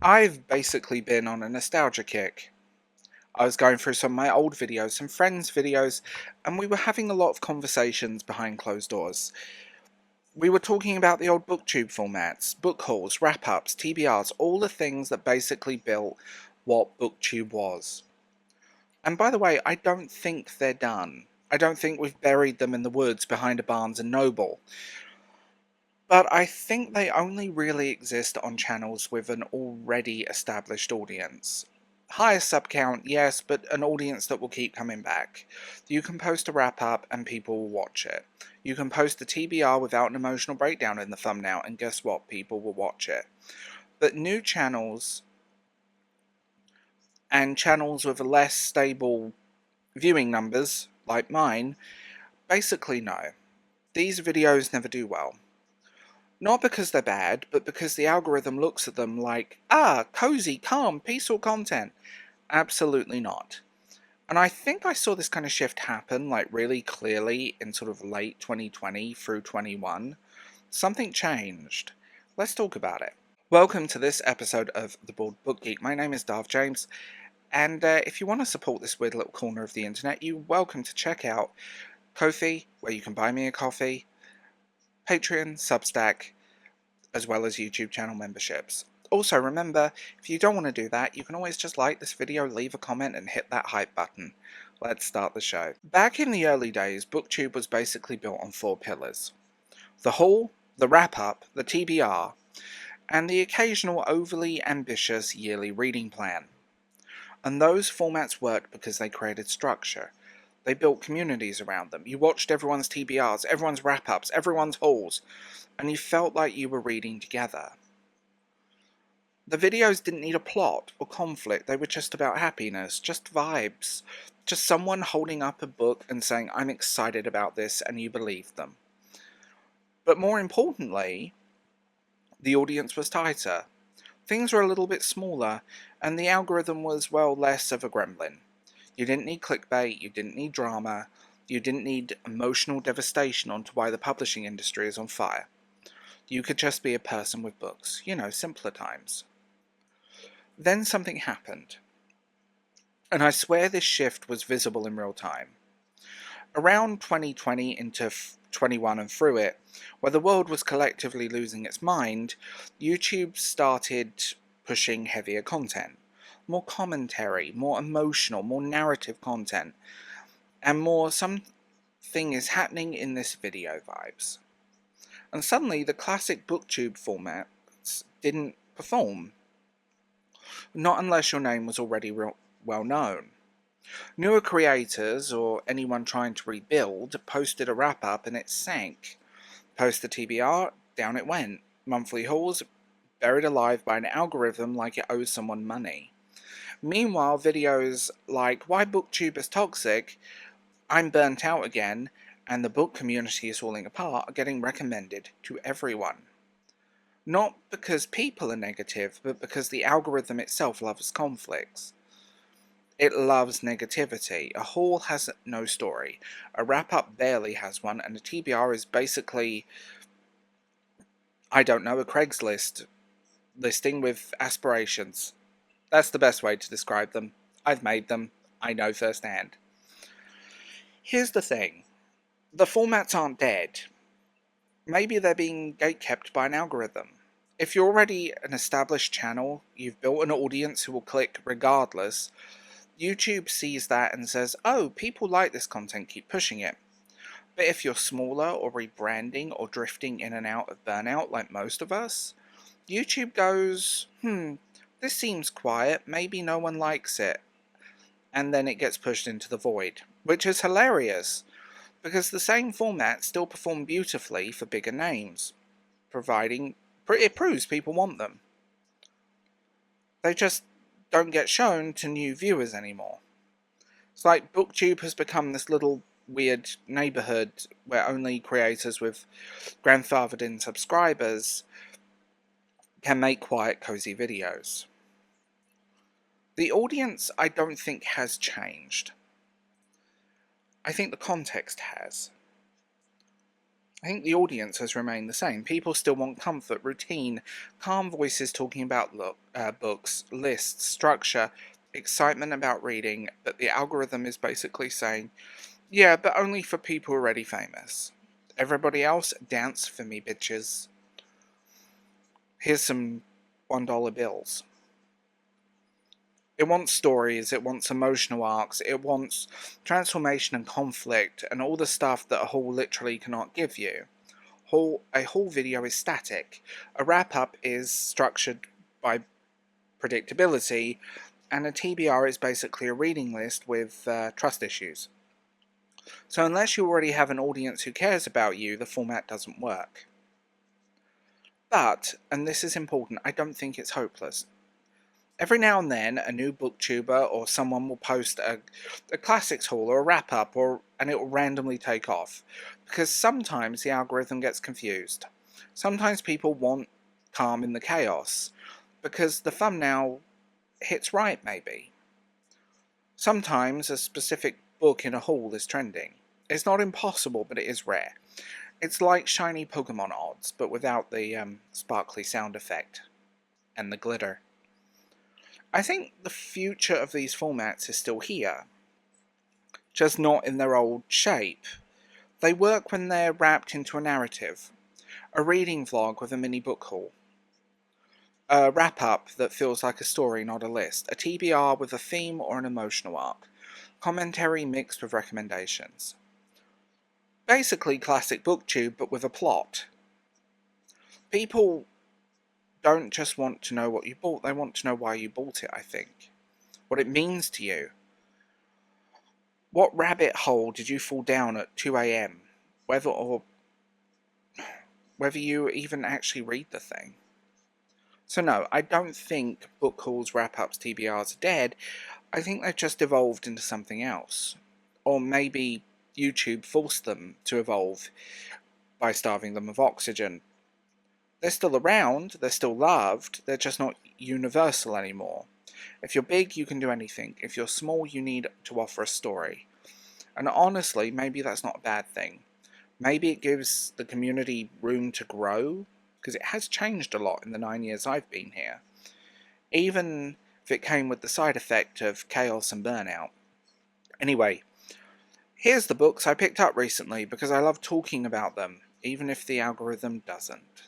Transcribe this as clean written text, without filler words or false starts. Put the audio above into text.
I've basically been on a nostalgia kick. I was going through some of my old videos, some friends' videos, and we were having a lot of conversations behind closed doors. We were talking about the old BookTube formats, book hauls, wrap-ups, TBRs, all the things that basically built what BookTube was. And by the way, I don't think they're done. I don't think we've buried them in the woods behind a Barnes and Noble. But I think they only really exist on channels with an already established audience. Higher sub count, yes, but an audience that will keep coming back. You can post a wrap up and people will watch it. You can post a TBR without an emotional breakdown in the thumbnail, and guess what? People will watch it. But new channels and channels with a less stable viewing numbers, like mine, basically no. These videos never do well. Not because they're bad, but because the algorithm looks at them like, cozy, calm, peaceful content. Absolutely not. And I think I saw this kind of shift happen like really clearly in sort of late 2020 through 21. Something changed. Let's talk about it. Welcome to this episode of The Bald Book Geek. My name is Darth James, and if you want to support this weird little corner of the internet, you're welcome to check out Ko-fi, where you can buy me a coffee, Patreon, Substack, as well as YouTube channel memberships. Also remember, if you don't want to do that, you can always just like this video, leave a comment, and hit that hype button. Let's start the show. Back in the early days, BookTube was basically built on 4 pillars. The haul, the wrap-up, the TBR, and the occasional overly ambitious yearly reading plan. And those formats worked because they created structure. They built communities around them. You watched everyone's TBRs, everyone's wrap-ups, everyone's hauls, and you felt like you were reading together. The videos didn't need a plot or conflict, they were just about happiness, just vibes. Just someone holding up a book and saying, I'm excited about this, and you believed them. But more importantly, the audience was tighter. Things were a little bit smaller, and the algorithm was, well, less of a gremlin. You didn't need clickbait, you didn't need drama, you didn't need emotional devastation onto why the publishing industry is on fire. You could just be a person with books, simpler times. Then something happened, and I swear this shift was visible in real time. Around 2020 into 21 and through it, where the world was collectively losing its mind, YouTube started pushing heavier content. More commentary, more emotional, more narrative content, and more something is happening in this video vibes. And suddenly the classic BookTube formats didn't perform. Not unless your name was already well known. Newer creators, or anyone trying to rebuild, posted a wrap-up and it sank. Post the TBR, down it went. Monthly hauls, buried alive by an algorithm like it owes someone money. Meanwhile, videos like Why BookTube is Toxic, I'm Burnt Out Again, and the book community is falling apart are getting recommended to everyone. Not because people are negative, but because the algorithm itself loves conflicts. It loves negativity. A haul has no story. A wrap-up barely has one, and a TBR is basically, I don't know, a Craigslist listing with aspirations. That's the best way to describe them. I've made them. I know firsthand. Here's the thing. The formats aren't dead. Maybe they're being gatekept by an algorithm. If you're already an established channel, you've built an audience who will click regardless, YouTube sees that and says, oh, people like this content, keep pushing it. But if you're smaller or rebranding or drifting in and out of burnout like most of us, YouTube goes, this seems quiet, maybe no one likes it. And then it gets pushed into the void, which is hilarious, because the same formats still perform beautifully for bigger names, providing it proves people want them. They just don't get shown to new viewers anymore. It's like BookTube has become this little weird neighborhood where only creators with grandfathered-in subscribers can make quiet, cozy videos. The audience, I don't think, has changed. I think the context has. I think the audience has remained the same. People still want comfort, routine, calm voices talking about books, lists, structure, excitement about reading, but the algorithm is basically saying, yeah, but only for people already famous. Everybody else, dance for me, bitches. Here's some $1 bills. It wants stories, it wants emotional arcs, it wants transformation and conflict, and all the stuff that a haul literally cannot give you. A haul video is static. A wrap-up is structured by predictability, and a TBR is basically a reading list with trust issues. So unless you already have an audience who cares about you, the format doesn't work. But, and this is important, I don't think it's hopeless. Every now and then, a new booktuber or someone will post a classics haul or a wrap-up, and it will randomly take off. Because sometimes the algorithm gets confused. Sometimes people want calm in the chaos, because the thumbnail hits right, maybe. Sometimes a specific book in a haul is trending. It's not impossible, but it is rare. It's like shiny Pokemon odds, but without the sparkly sound effect and the glitter. I think the future of these formats is still here, just not in their old shape. They work when they're wrapped into a narrative, a reading vlog with a mini book haul, a wrap-up that feels like a story, not a list, a TBR with a theme or an emotional arc, commentary mixed with recommendations. Basically classic BookTube, but with a plot. People don't just want to know what you bought, they want to know why you bought it, I think. What it means to you. What rabbit hole did you fall down at 2 a.m? Whether you even actually read the thing. So no, I don't think book hauls, wrap-ups, TBRs are dead. I think they've just evolved into something else. Or maybe YouTube forced them to evolve by starving them of oxygen. They're still around, they're still loved, they're just not universal anymore. If you're big, you can do anything. If you're small, you need to offer a story. And honestly, maybe that's not a bad thing. Maybe it gives the community room to grow, because it has changed a lot in the 9 years I've been here. Even if it came with the side effect of chaos and burnout. Anyway, here's the books I picked up recently because I love talking about them, even if the algorithm doesn't.